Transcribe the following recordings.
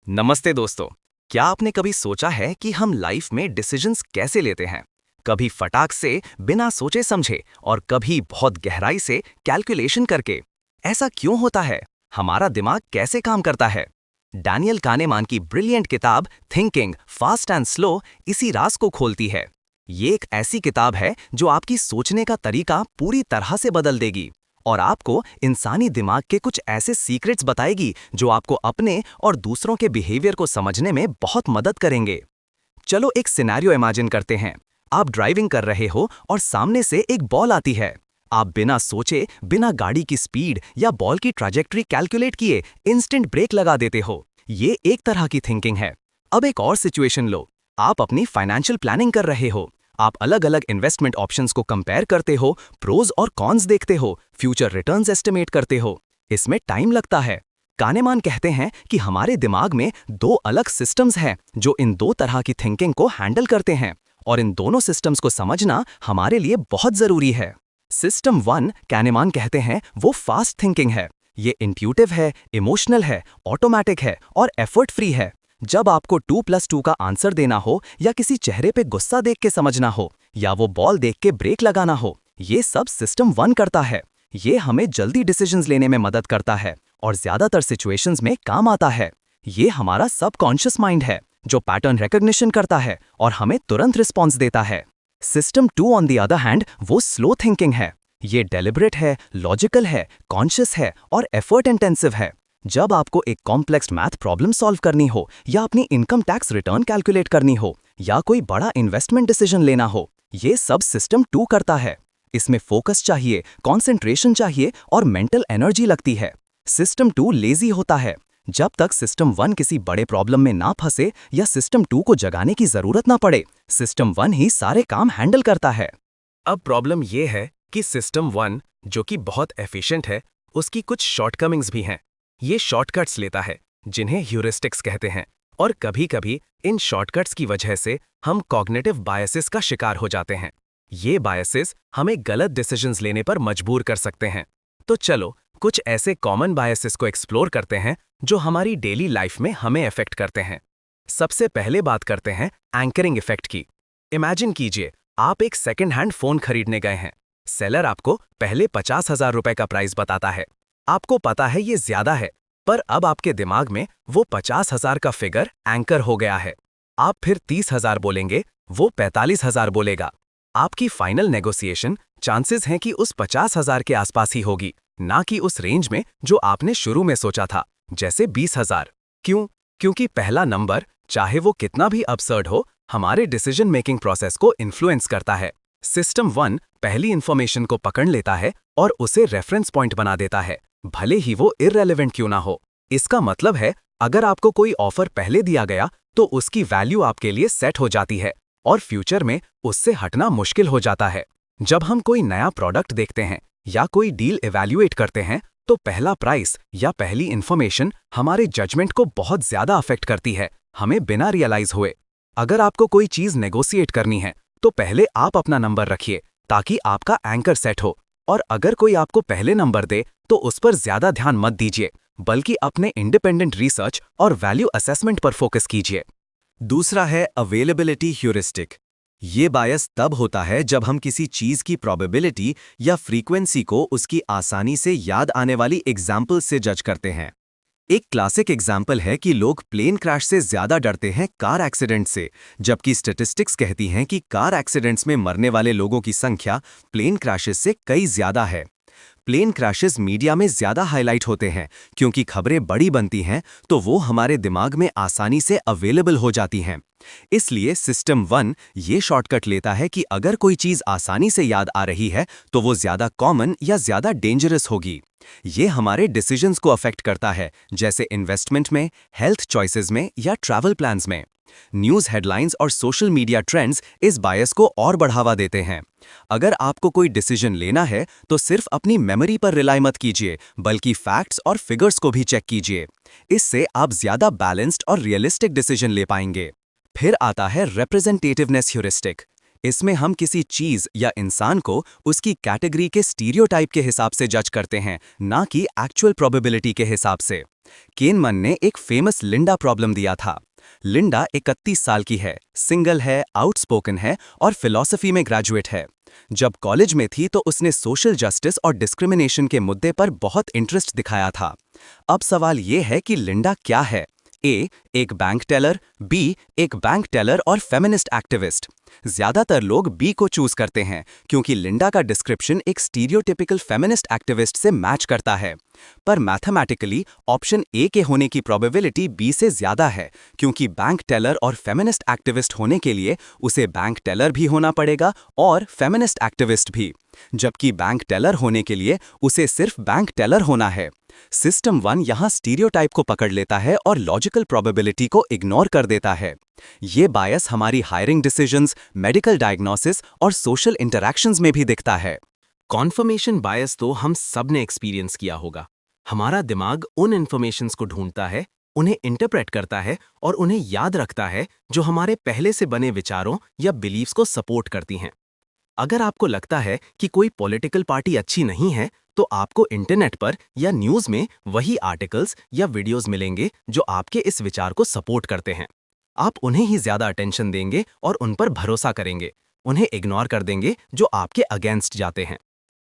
नमस्ते दोस्तों। क्या आपने कभी सोचा है कि हम लाइफ में डिसीजंस कैसे लेते हैं? कभी फटाक से बिना सोचे समझे और कभी बहुत गहराई से कैलकुलेशन करके। ऐसा क्यों होता है? हमारा दिमाग कैसे काम करता है? डैनियल कानेमान की ब्रिलियंट किताब थिंकिंग फास्ट एंड स्लो इसी राज को खोलती है। ये एक ऐसी किताब है जो आपकी सोचने का तरीका पूरी तरह से बदल देगी और आपको इंसानी दिमाग के कुछ ऐसे सीक्रेट्स बताएगी जो आपको अपने और दूसरों के बिहेवियर को समझने में बहुत मदद करेंगे। चलो एक सिनेरियो इमेजिन करते हैं। आप ड्राइविंग कर रहे हो और सामने से एक बॉल आती है। आप बिना सोचे, बिना गाड़ी की स्पीड या बॉल की ट्रैजेक्टरी कैलकुलेट किए इंस्टेंट ब्रेक लगा देते हो। ये एक तरह की थिंकिंग है। अब एक और सिचुएशन लो। आप अपनी फाइनेंशियल प्लानिंग कर रहे हो। आप अलग अलग इन्वेस्टमेंट ऑप्शंस को कंपेयर करते हो, प्रोज और कॉन्स देखते हो, फ्यूचर रिटर्न्स एस्टिमेट करते हो। इसमें टाइम लगता है। कानेमान कहते हैं कि हमारे दिमाग में दो अलग सिस्टम्स हैं जो इन दो तरह की थिंकिंग को हैंडल करते हैं और इन दोनों सिस्टम्स को समझना हमारे लिए बहुत जरूरी है। सिस्टम 1 कानेमान कहते हैं वो फास्ट थिंकिंग है। ये इंट्यूटिव है, इमोशनल है, ऑटोमेटिक है और एफर्ट फ्री है। जब आपको 2+2 का आंसर देना हो या किसी चेहरे पे गुस्सा देख के समझना हो या वो बॉल देख के ब्रेक लगाना हो, ये सब सिस्टम 1 करता है। ये हमें जल्दी डिसीजंस लेने में मदद करता है और ज्यादातर सिचुएशंस में काम आता है। ये हमारा सबकॉन्शियस माइंड है जो पैटर्न रिकॉग्निशन करता है और हमें तुरंत रिस्पॉन्स देता है। System 2 on the other hand वो स्लो थिंकिंग है। ये डेलिब्रेट है, लॉजिकल है, कॉन्शियस है और एफर्ट इंटेंसिव है। जब आपको एक कॉम्प्लेक्स मैथ प्रॉब्लम सॉल्व करनी हो या अपनी इनकम टैक्स रिटर्न कैलकुलेट करनी हो या कोई बड़ा इन्वेस्टमेंट डिसीजन लेना हो, ये सब सिस्टम 2 करता है। इसमें फोकस चाहिए, कंसंट्रेशन चाहिए और मेंटल एनर्जी लगती है। सिस्टम 2 लेजी होता है। जब तक सिस्टम 1 किसी बड़े प्रॉब्लम में ना फंसे या सिस्टम 2 को जगाने की जरूरत ना पड़े, सिस्टम 1 ही सारे काम हैंडल करता है। अब प्रॉब्लम ये है कि सिस्टम 1 जो कि बहुत एफिशिएंट है, उसकी कुछ शॉर्टकमिंग्स भी हैं। ये शॉर्टकट्स लेता है जिन्हें ह्यूरिस्टिक्स कहते हैं और कभी-कभी इन शॉर्टकट्स की वजह से हम कॉग्निटिव बायसेस का शिकार हो जाते हैं। ये बायसेस हमें गलत डिसीजंस लेने पर मजबूर कर सकते हैं। तो चलो कुछ ऐसे कॉमन बायसेस को एक्सप्लोर करते हैं जो हमारी डेली लाइफ में हमें अफेक्ट करते हैं। सबसे पहले बात करते हैं एंकरिंग इफेक्ट की। इमेजिन कीजिए आप एक सेकंड हैंड फोन खरीदने गए हैं। सेलर आपको पहले 50,000 रुपए का प्राइस बताता है। आपको पता है ये ज्यादा है, पर अब आपके दिमाग में वो 50,000 का फिगर एंकर हो गया है। आप फिर 30,000 बोलेंगे, वो 45,000 बोलेगा। आपकी फाइनल नेगोशिएशन चांसेस हैं कि उस 50,000 के आसपास ही होगी, ना कि उस रेंज में जो आपने शुरू में सोचा था, जैसे 20,000। क्यों? क्योंकि पहला नंबर, चाहे वो कितना भी absurd हो, हमारे डिसीजन मेकिंग प्रोसेस को इन्फ्लुएंस करता है। सिस्टम 1 पहली इंफॉर्मेशन को पकड़ लेता है और उसे रेफरेंस पॉइंट बना देता है, भले ही वो इररेलेवेंट क्यों ना हो। इसका मतलब है अगर आपको कोई ऑफर पहले दिया गया तो उसकी वैल्यू आपके लिए सेट हो जाती है और फ्यूचर में उससे हटना मुश्किल हो जाता है। जब हम कोई नया प्रोडक्ट देखते हैं या कोई डील इवैल्यूएट करते हैं तो पहला प्राइस या पहली इंफॉर्मेशन हमारे जजमेंट को बहुत ज्यादा अफेक्ट करती है, हमें बिना रियलाइज हुए। अगर आपको कोई चीज नेगोशिएट करनी है तो पहले आप अपना नंबर रखिए ताकि आपका एंकर सेट हो, और अगर कोई आपको पहले नंबर दे तो उस पर ज्यादा ध्यान मत दीजिए, बल्कि अपने इंडिपेंडेंट रिसर्च और वैल्यू असेसमेंट पर फोकस कीजिए। दूसरा है अवेलेबिलिटी ह्यूरिस्टिक। ये बायस तब होता है जब हम किसी चीज की प्रोबेबिलिटी या फ्रीक्वेंसी को उसकी आसानी से याद आने वाली एग्जाम्पल से जज करते हैं। एक क्लासिक एग्जाम्पल है कि लोग प्लेन क्रैश से ज्यादा डरते हैं कार एक्सीडेंट से, जबकि स्टैटिस्टिक्स कहती हैं कि कार एक्सीडेंट्स में मरने वाले लोगों की संख्या प्लेन क्रैशेस से कई ज्यादा है। प्लेन क्रैशेस मीडिया में ज्यादा हाईलाइट होते हैं क्योंकि खबरें बड़ी बनती हैं, तो वो हमारे दिमाग में आसानी से अवेलेबल हो जाती हैं। इसलिए सिस्टम 1 ये शॉर्टकट लेता है कि अगर कोई चीज आसानी से याद आ रही है तो वो ज्यादा कॉमन या ज्यादा डेंजरस होगी। ये हमारे डिसीजंस को अफेक्ट करता है, जैसे इन्वेस्टमेंट में, हेल्थ चॉइसेस में या ट्रैवल प्लान्स में। न्यूज़ हेडलाइंस और सोशल मीडिया ट्रेंड्स इस बायस को और बढ़ावा देते हैं। अगर आपको कोई डिसीजन लेना है तो सिर्फ अपनी मेमोरी पर रिलाई मत कीजिए, बल्कि फैक्ट्स और फिगर्स को भी चेक कीजिए। इससे आप ज्यादा बैलेंस्ड और रियलिस्टिक डिसीजन ले पाएंगे। फिर आता है रिप्रेजेंटेटिवनेस ह्यूरिस्टिक। इसमें हम किसी चीज या इंसान को उसकी कैटेगरी के स्टीरियोटाइप के हिसाब से जज करते हैं, ना कि एक्चुअल प्रोबेबिलिटी के हिसाब से। केनमन ने एक फेमस लिंडा प्रॉब्लम दिया था। लिंडा 31 साल की है, सिंगल है, आउटस्पोकन है और फिलॉसफी में ग्रेजुएट है। जब कॉलेज में थी तो उसने सोशल जस्टिस और डिस्क्रिमिनेशन के मुद्दे पर बहुत इंटरेस्ट दिखाया था। अब सवाल ये है कि लिंडा क्या है? ए, एक बैंक टेलर, बी, एक बैंक टेलर और फेमिनिस्ट एक्टिविस्ट। ज्यादातर लोग बी को चूज करते हैं क्योंकि लिंडा का डिस्क्रिप्शन एक स्टीरियोटिपिकल फेमिनिस्ट एक्टिविस्ट से मैच करता है। पर मैथमेटिकली ऑप्शन ए के होने की प्रोबेबिलिटी बी से ज्यादा है, क्योंकि बैंक टेलर और फेमिनिस्ट एक्टिविस्ट होने के लिए उसे बैंक टेलर भी होना पड़ेगा और फेमिनिस्ट एक्टिविस्ट भी, जबकि बैंक टेलर होने के लिए उसे सिर्फ बैंक टेलर होना है। सिस्टम 1 यहां स्टीरियोटाइप को पकड़ लेता है और लॉजिकल प्रोबेबिलिटी को इग्नोर कर देता है। ये बायस हमारी हायरिंग डिसीजंस, मेडिकल डायग्नोसिस और सोशल इंटरैक्शंस में भी दिखता है। कॉन्फर्मेशन बायस तो हम सब ने एक्सपीरियंस किया होगा। हमारा दिमाग उन इन्फॉर्मेशंस को ढूंढता है, उन्हें इंटरप्रेट करता है और उन्हें याद रखता है जो हमारे पहले से बने विचारों या बिलीव्स को सपोर्ट करती हैं। अगर आपको लगता है कि कोई पॉलिटिकल पार्टी अच्छी नहीं है, तो आपको इंटरनेट पर या न्यूज़ में वही आर्टिकल्स या वीडियोस मिलेंगे जो आपके इस विचार को सपोर्ट करते हैं। आप उन्हें ही ज्यादा अटेंशन देंगे और उन पर भरोसा करेंगे, उन्हें इग्नोर कर देंगे जो आपके अगेंस्ट जाते हैं।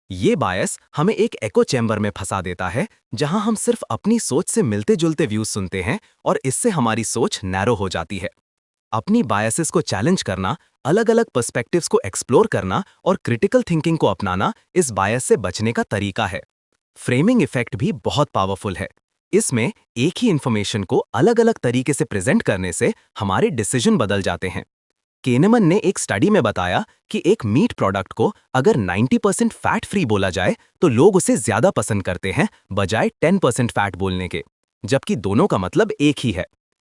ये बायस हमें एक एको चैम्बर में फंसा देता है, जहां हम सिर्फ अपनी सोच से मिलते जुलते व्यूज सुनते हैं और इससे हमारी सोच नैरो हो जाती है। अपनी बायसेस को चैलेंज करना, अलग अलग पर्सपेक्टिव्स को एक्सप्लोर करना और क्रिटिकल थिंकिंग को अपनाना इस बायस से बचने का तरीका है। फ्रेमिंग इफेक्ट भी बहुत पावरफुल है। इसमें एक ही इंफॉर्मेशन को अलग अलग तरीके से प्रेजेंट करने से हमारे डिसीजन बदल जाते हैं। केनेमन ने एक स्टडी में बताया कि एक मीट प्रोडक्ट को अगर 90% फैट फ्री बोला जाए तो लोग उसे ज्यादा पसंद करते हैं बजाय 10% फैट बोलने के, जबकि दोनों का मतलब एक ही है।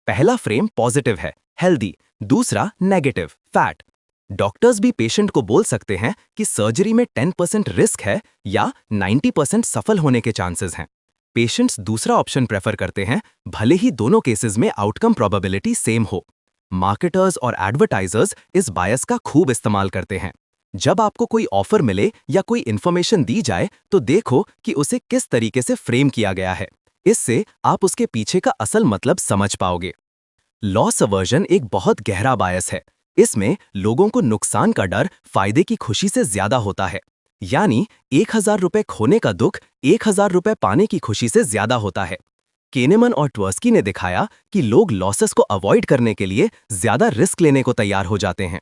पहला फ्रेम पॉजिटिव है, हेल्दी, दूसरा नेगेटिव, फैट। डॉक्टर्स भी पेशेंट को बोल सकते हैं कि सर्जरी में 10% रिस्क है या 90% सफल होने के चांसेस हैं। पेशेंट्स दूसरा ऑप्शन प्रेफर करते हैं, भले ही दोनों केसेस में आउटकम प्रोबेबिलिटी सेम हो। मार्केटर्स और एडवर्टाइजर्स इस बायस का खूब इस्तेमाल करते हैं। जब आपको कोई ऑफर मिले या कोई इंफॉर्मेशन दी जाए तो देखो कि उसे किस तरीके से फ्रेम किया गया है। इससे आप उसके पीछे का असल मतलब समझ पाओगे। लॉस अवर्जन एक बहुत गहरा बायस है। इसमें लोगों को नुकसान का डर फायदे की खुशी से ज्यादा होता है। यानी 1000 रुपए खोने का दुख 1000 रुपए पाने की खुशी से ज्यादा होता है। केनेमन और ट्वर्स्की ने दिखाया कि लोग लॉसेस को अवॉइड करने के लिए ज्यादा रिस्क लेने को तैयार हो जाते हैं।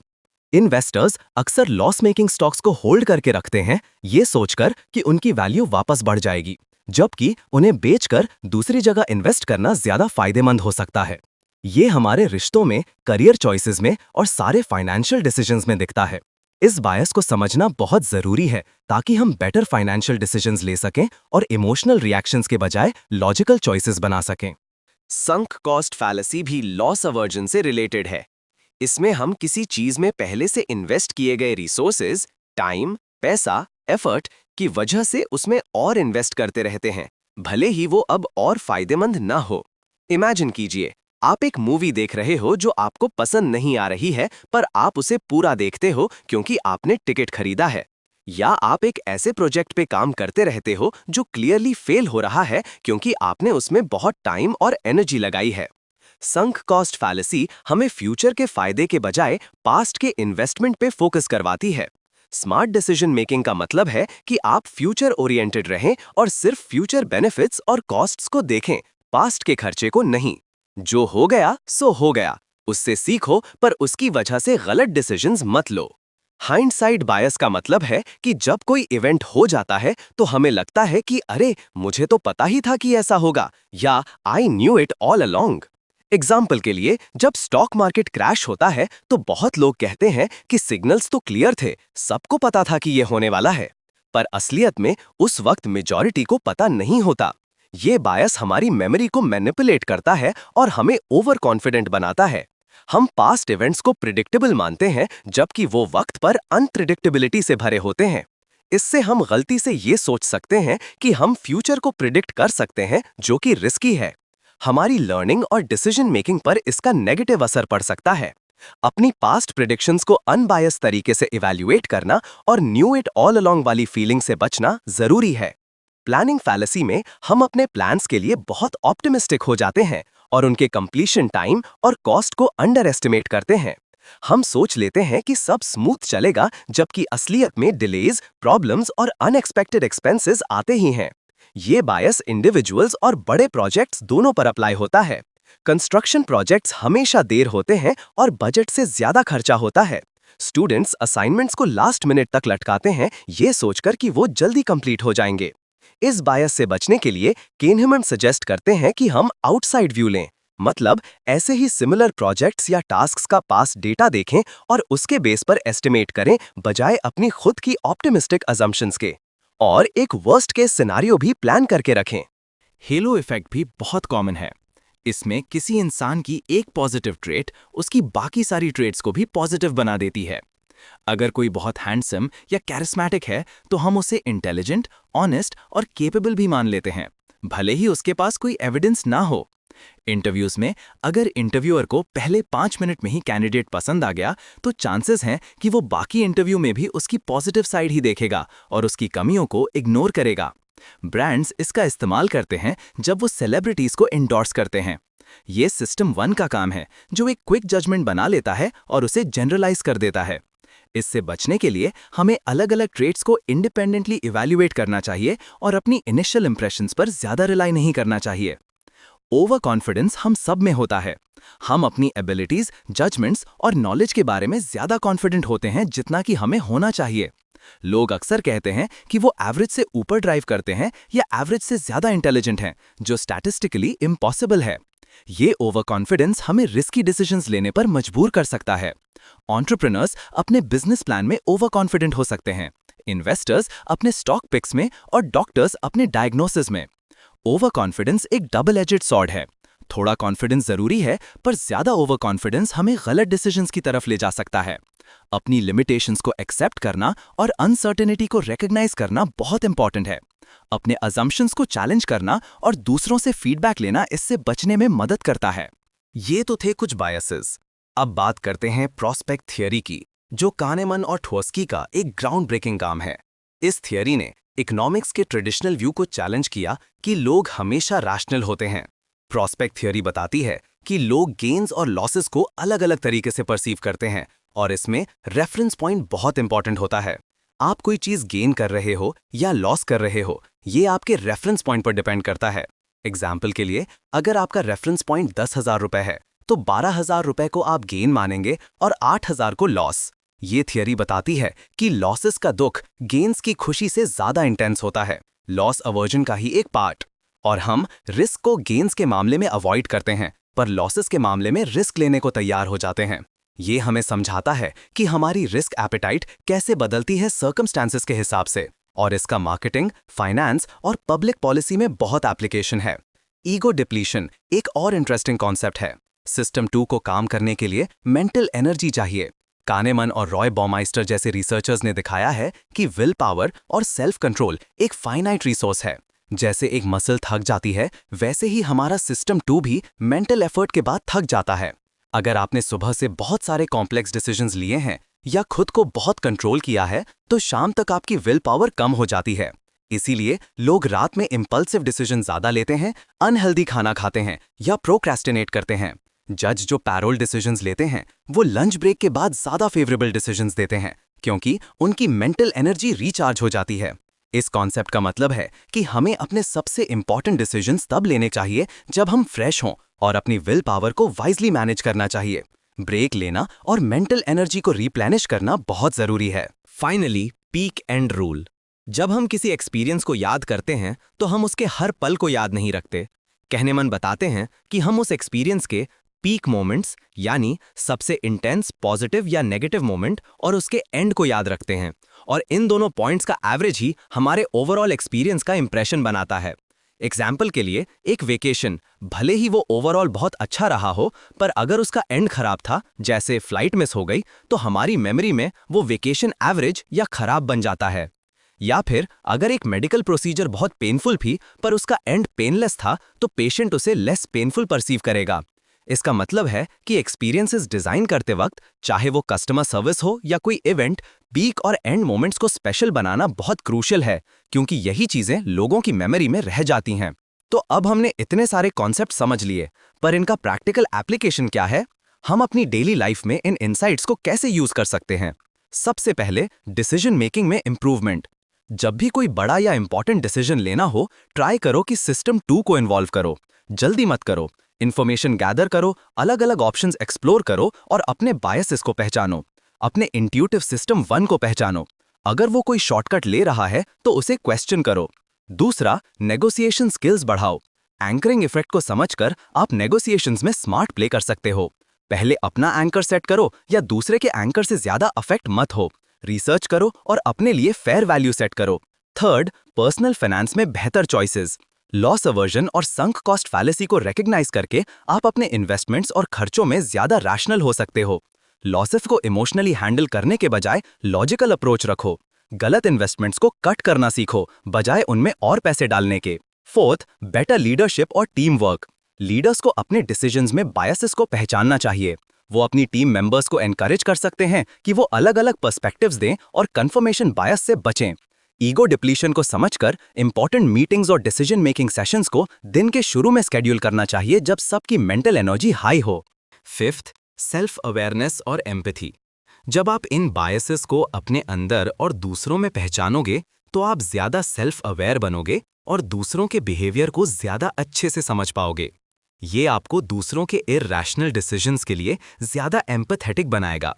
इन्वेस्टर्स अक्सर लॉस मेकिंग स्टॉक्स को होल्ड करके रखते हैं, ये सोचकर कि उनकी वैल्यू वापस बढ़ जाएगी, जबकि उन्हें बेचकर दूसरी जगह इन्वेस्ट करना ज्यादा फायदेमंद हो सकता है। ये हमारे रिश्तों में, करियर चॉइसेस में और सारे फाइनेंशियल डिसीजंस में दिखता है। इस बायस को समझना बहुत जरूरी है ताकि हम बेटर फाइनेंशियल डिसीजंस ले सकें और इमोशनल रिएक्शंस के बजाय लॉजिकल चॉइसेस बना सकें। संक कॉस्ट फैलेसी भी लॉस अवर्जन से रिलेटेड है। इसमें हम किसी चीज में पहले से इन्वेस्ट किए गए रिसोर्सेज, टाइम, पैसा, एफर्ट की वजह से उसमें और इन्वेस्ट करते रहते हैं, भले ही वो अब और फायदेमंद ना हो। इमेजिन कीजिए, आप एक मूवी देख रहे हो जो आपको पसंद नहीं आ रही है, पर आप उसे पूरा देखते हो क्योंकि आपने टिकट खरीदा है। या आप एक ऐसे प्रोजेक्ट पे काम करते रहते हो जो क्लियरली फेल हो रहा है क्योंकि आपने उसमें बहुत टाइम और एनर्जी लगाई है। संक कॉस्ट फैलेसी हमें फ्यूचर के फायदे के बजाय पास्ट के इन्वेस्टमेंट पे फोकस करवाती है। स्मार्ट डिसीजन मेकिंग का मतलब है कि आप फ्यूचर ओरिएंटेड रहें और सिर्फ फ्यूचर बेनिफिट्स और कॉस्ट्स को देखें, पास्ट के खर्चे को नहीं। जो हो गया सो हो गया, उससे सीखो पर उसकी वजह से गलत डिसीजंस मत लो। हाइंडसाइट बायस का मतलब है कि जब कोई इवेंट हो जाता है तो हमें लगता है कि अरे मुझे तो पता ही था कि ऐसा होगा, या I knew it all along. Example के लिए, जब स्टॉक मार्केट क्रैश होता है तो बहुत लोग कहते हैं कि सिग्नल्स तो क्लियर थे, सबको पता था कि यह होने वाला है। पर असलियत में उस वक्त मेजॉरिटी को पता नहीं होता। ये बायस हमारी मेमोरी को मैनिपुलेट करता है और हमें ओवर कॉन्फिडेंट बनाता है। हम पास्ट इवेंट्स को प्रिडिक्टेबल मानते हैं जबकि वो वक्त पर अनप्रिडिक्टेबिलिटी से भरे होते हैं। इससे हम गलती से ये सोच सकते हैं कि हम फ्यूचर को प्रिडिक्ट कर सकते हैं, जो कि रिस्की है। हमारी लर्निंग और डिसीजन मेकिंग पर इसका नेगेटिव असर पड़ सकता है। अपनी पास्ट प्रिडिक्शंस को अनबायस तरीके से इवैल्यूएट करना और न्यू इट ऑल अलोंग वाली फीलिंग से बचना जरूरी है। प्लानिंग फैलेसी में हम अपने प्लान्स के लिए बहुत ऑप्टिमिस्टिक हो जाते हैं और उनके कंप्लीशन टाइम और कॉस्ट को अंडर एस्टिमेट करते हैं। हम सोच लेते हैं कि सब स्मूथ चलेगा, जबकि असलियत में डिलेज, प्रॉब्लम्स और अनएक्सपेक्टेड एक्सपेंसेस आते ही हैं। ये बायस इंडिविजुअल्स और बड़े प्रोजेक्ट्स दोनों पर अप्लाई होता है। कंस्ट्रक्शन प्रोजेक्ट्स हमेशा देर होते हैं और बजट से ज्यादा खर्चा होता है। स्टूडेंट्स असाइनमेंट्स को लास्ट मिनट तक लटकाते हैं, ये सोचकर कि वो जल्दी कंप्लीट हो जाएंगे। इस बायस से बचने के लिए केनहमैन सजेस्ट करते हैं कि हम आउटसाइड व्यू लें, मतलब ऐसे ही सिमिलर प्रोजेक्ट्स या टास्क्स का पास डेटा देखें और उसके बेस पर एस्टिमेट करें, बजाय अपनी खुद की ऑप्टिमिस्टिक अजम्पशंस के। और एक वर्स्ट केस सिनेरियो भी प्लान करके रखें। हेलो इफेक्ट भी बहुत कॉमन है। इसमें किसी इंसान की एक पॉजिटिव ट्रेट उसकी बाकी सारी ट्रेट्स को भी पॉजिटिव बना देती है। अगर कोई बहुत हैंडसम या कैरिस्मैटिक है तो हम उसे इंटेलिजेंट, ऑनेस्ट और केपेबल भी मान लेते हैं, भले ही उसके पास कोई एविडेंस ना हो। इंटरव्यूज में अगर इंटरव्यूअर को पहले 5 मिनट में ही कैंडिडेट पसंद आ गया तो चांसेस हैं कि वो बाकी इंटरव्यू में भी उसकी पॉजिटिव साइड ही देखेगा और उसकी कमियों को इग्नोर करेगा। ब्रांड्स इसका इस्तेमाल करते हैं जब वो सेलिब्रिटीज को एंडोर्स करते हैं। ये सिस्टम 1 का काम है, जो एक क्विक जजमेंट बना लेता है और उसे जनरलाइज कर देता है। इससे बचने के लिए हमें अलग अलग ट्रेट्स को इंडिपेंडेंटली इवैल्यूएट करना चाहिए और अपनी इनिशियल इंप्रेशंस पर ज्यादा रिलाई नहीं करना चाहिए। ओवर कॉन्फिडेंस हम सब में होता है। हम अपनी एबिलिटीज, जजमेंट्स और नॉलेज के बारे में ज्यादा कॉन्फिडेंट होते हैं जितना कि हमें होना चाहिए। लोग अक्सर कहते हैं कि वो एवरेज से ऊपर ड्राइव करते हैं या एवरेज से ज्यादा इंटेलिजेंट हैं, जो स्टैटिस्टिकली इम्पॉसिबल है। ये ओवर कॉन्फिडेंस हमें रिस्की डिसीजंस लेने पर मजबूर कर सकता है। एंटरप्रेन्योर्स अपने बिजनेस प्लान में ओवर कॉन्फिडेंट हो सकते हैं, इन्वेस्टर्स अपने स्टॉक पिक्स में और डॉक्टर्स अपने डायग्नोसिस में। ओवर कॉन्फिडेंस एक डबल एजेड सॉर्ड है। थोड़ा कॉन्फिडेंस जरूरी है, पर ज्यादा ओवर कॉन्फिडेंस हमें गलत डिसीजंस की तरफ ले जा सकता है। अपनी लिमिटेशंस को एक्सेप्ट करना और अनसर्टेनिटी को रिकॉग्नाइज करना बहुत इंपॉर्टेंट है। अपने अजम्पशंस को चैलेंज करना और दूसरों से फीडबैक लेना इससे बचने में मदद करता है। ये तो थे कुछ बायसेस। अब बात करते हैं प्रोस्पेक्ट थियरी की, जो कानेमन और ट्वर्स्की का एक ग्राउंड ब्रेकिंग काम है। इस थियरी ने इकोनॉमिक्स के ट्रेडिशनल व्यू को चैलेंज किया कि लोग हमेशा रैशनल होते हैं। प्रोस्पेक्ट थियरी बताती है कि लोग गेन्स और लॉसेस को अलग अलग तरीके से परसीव करते हैं और इसमें रेफरेंस पॉइंट बहुत इंपॉर्टेंट होता है। आप कोई चीज गेन कर रहे हो या लॉस कर रहे हो, ये आपके रेफरेंस पॉइंट पर डिपेंड करता है। एग्जाम्पल के लिए, अगर आपका रेफरेंस पॉइंट 10,000 रुपए है तो 12,000 रुपए को आप गेन मानेंगे और 8,000 को लॉस। ये थियरी बताती है कि लॉसेस का दुख गेन्स की खुशी से ज्यादा इंटेंस होता है, लॉस अवर्जन का ही एक पार्ट। और हम रिस्क को गेन्स के मामले में अवॉइड करते हैं, पर लॉसेस के मामले में रिस्क लेने को तैयार हो जाते हैं। ये हमें समझाता है कि हमारी रिस्क एपेटाइट कैसे बदलती है सर्कमस्टांसेस के हिसाब से, और इसका मार्केटिंग, फाइनेंस और पब्लिक पॉलिसी में बहुत एप्लीकेशन है। ईगो डिप्लीशन एक और इंटरेस्टिंग कॉन्सेप्ट है। सिस्टम 2 को काम करने के लिए मेंटल एनर्जी चाहिए। कानेमन और रॉय बॉमाइस्टर जैसे रिसर्चर्स ने दिखाया है कि विल पावर और सेल्फ कंट्रोल एक फाइनाइट रिसोर्स है। जैसे एक मसल थक जाती है, वैसे ही हमारा सिस्टम 2 भी मेंटल एफर्ट के बाद थक जाता है। अगर आपने सुबह से बहुत सारे कॉम्प्लेक्स डिसीजंस लिए हैं या खुद को बहुत कंट्रोल किया है, तो शाम तक आपकी विल पावर कम हो जाती है। इसीलिए लोग रात में इंपल्सिव डिसीजन ज्यादा लेते हैं, अनहेल्दी खाना खाते हैं या प्रोक्रेस्टिनेट करते हैं। जज जो पैरोल डिसीजंस लेते हैं, वो लंच ब्रेक के बाद ज्यादा फेवरेबल डिसीजंस देते हैं, क्योंकि उनकी मेंटल एनर्जी रिचार्ज हो जाती है। इस कॉन्सेप्ट का मतलब है कि हमें अपने सबसे इंपॉर्टेंट डिसीजंस तब लेने चाहिए जब हम फ्रेश हों, और अपनी विल पावर को वाइजली मैनेज करना चाहिए। ब्रेक लेना और मेंटल एनर्जी को रिप्लेनिश करना बहुत जरूरी है। Finally, peak and rule. जब हम किसी एक्सपीरियंस को याद करते हैं तो हम उसके हर पल को याद नहीं रखते। कहनेमन बताते हैं कि हम उस एक्सपीरियंस के पीक मोमेंट्स, यानी सबसे इंटेंस पॉजिटिव या नेगेटिव मोमेंट, और उसके एंड को याद रखते हैं, और इन दोनों पॉइंट्स का एवरेज ही हमारे ओवरऑल एक्सपीरियंस का इंप्रेशन बनाता है। एग्जाम्पल के लिए, एक वेकेशन भले ही वो ओवरऑल बहुत अच्छा रहा हो, पर अगर उसका एंड खराब था, जैसे फ्लाइट मिस हो गई, तो हमारी मेमोरी में वो वेकेशन एवरेज या खराब बन जाता है। या फिर अगर एक मेडिकल प्रोसीजर बहुत पेनफुल थी पर उसका एंड पेनलेस था, तो पेशेंट उसे लेस पेनफुल परसीव करेगा। इसका मतलब है कि एक्सपीरियंसेस डिजाइन करते वक्त, चाहे वो कस्टमर सर्विस हो या कोई इवेंट, पीक और एंड मोमेंट्स को स्पेशल बनाना बहुत क्रूशियल है, क्योंकि यही चीजें लोगों की मेमोरी में रह जाती हैं। तो अब हमने इतने सारे कॉन्सेप्ट समझ लिए, पर इनका प्रैक्टिकल एप्लीकेशन क्या है? हम अपनी डेली लाइफ में इन इनसाइट्स को कैसे यूज कर सकते हैं? सबसे पहले, डिसीजन मेकिंग में इंप्रूवमेंट। जब भी कोई बड़ा या इंपॉर्टेंट डिसीजन लेना हो, ट्राई करो कि सिस्टम 2 को इन्वॉल्व करो। जल्दी मत करो, इन्फॉर्मेशन गैदर करो, अलग अलग ऑप्शंस एक्सप्लोर करो और अपने बायसेस को पहचानो। अपने इंट्यूटिव सिस्टम 1 को पहचानो। अगर वो कोई शॉर्टकट ले रहा है तो उसे क्वेश्चन करो। दूसरा, नेगोशिएशन स्किल्स बढ़ाओ। एंकरिंग इफेक्ट को समझकर आप नेगोशिएशंस में स्मार्ट प्ले कर सकते हो। पहले अपना एंकर सेट करो या दूसरे के एंकर से ज्यादा अफेक्ट मत हो। रिसर्च करो और अपने लिए फेयर वैल्यू सेट करो। थर्ड, पर्सनल फाइनेंस में बेहतर चॉइसेस। लॉस अवर्जन और संक कॉस्ट फैलेसी को रिकॉग्नाइज करके आप अपने इन्वेस्टमेंट्स और खर्चों में ज्यादा रैशनल हो सकते हो। लॉसेस को इमोशनली हैंडल करने के बजाय लॉजिकल अप्रोच रखो। गलत इन्वेस्टमेंट्स को कट करना सीखो, बजाय उनमें और पैसे डालने के। फोर्थ, बेटर लीडरशिप और टीम वर्क। लीडर्स को अपने डिसीजंस में बायसेस को पहचानना चाहिए। वो अपनी टीम मेंबर्स को एनकरेज कर सकते हैं कि वो अलग अलग पर्सपेक्टिव्स दें और कंफर्मेशन बायस से बचें। ईगो डिप्लीशन को समझकर इंपॉर्टेंट मीटिंग्स और डिसीजन मेकिंग सेशंस को दिन के शुरू में स्केड्यूल करना चाहिए, जब सबकी मेंटल एनर्जी हाई हो। फिफ्थ, सेल्फ अवेयरनेस और एम्पैथी। जब आप इन बायसेस को अपने अंदर और दूसरों में पहचानोगे तो आप ज्यादा सेल्फ अवेयर बनोगे और दूसरों के बिहेवियर को ज्यादा अच्छे से समझ पाओगे। ये आपको दूसरों के इरैशनल डिसीजंस के लिए ज्यादा एम्पैथेटिक बनाएगा।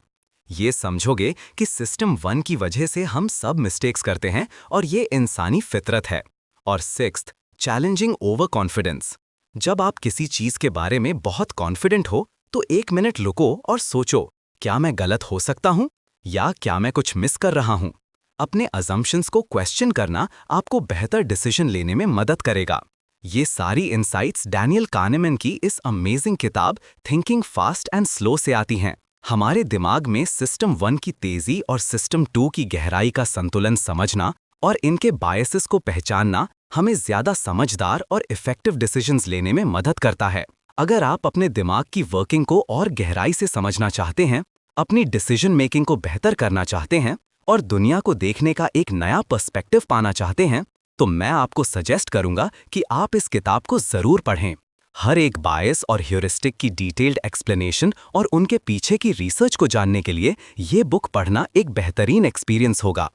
ये समझोगे कि सिस्टम 1 की वजह से हम सब मिस्टेक्स करते हैं और ये इंसानी फितरत है। और सिक्स्थ, चैलेंजिंग ओवर कॉन्फिडेंस। जब आप किसी चीज के बारे में बहुत कॉन्फिडेंट हो तो 1 मिनट रुको और सोचो, क्या मैं गलत हो सकता हूं या क्या मैं कुछ मिस कर रहा हूं? अपने अजम्पशंस को क्वेश्चन करना आपको बेहतर डिसीजन लेने में मदद करेगा। ये सारी इंसाइट्स डैनियल कानेमैन की इस अमेजिंग किताब थिंकिंग फास्ट एंड स्लो से आती हैं। हमारे दिमाग में सिस्टम 1 की तेजी और सिस्टम 2 की गहराई का संतुलन समझना और इनके बायसेस को पहचानना हमें ज्यादा समझदार और इफेक्टिव डिसीजंस लेने में मदद करता है। अगर आप अपने दिमाग की वर्किंग को और गहराई से समझना चाहते हैं, अपनी डिसीजन मेकिंग को बेहतर करना चाहते हैं और दुनिया को देखने का एक नया पर्सपेक्टिव पाना चाहते हैं, तो मैं आपको सजेस्ट करूंगा कि आप इस किताब को जरूर पढ़ें। हर एक बायस और ह्यूरिस्टिक की डिटेल्ड एक्सप्लेनेशन और उनके पीछे की रिसर्च को जानने के लिए ये बुक पढ़ना एक बेहतरीन एक्सपीरियंस होगा।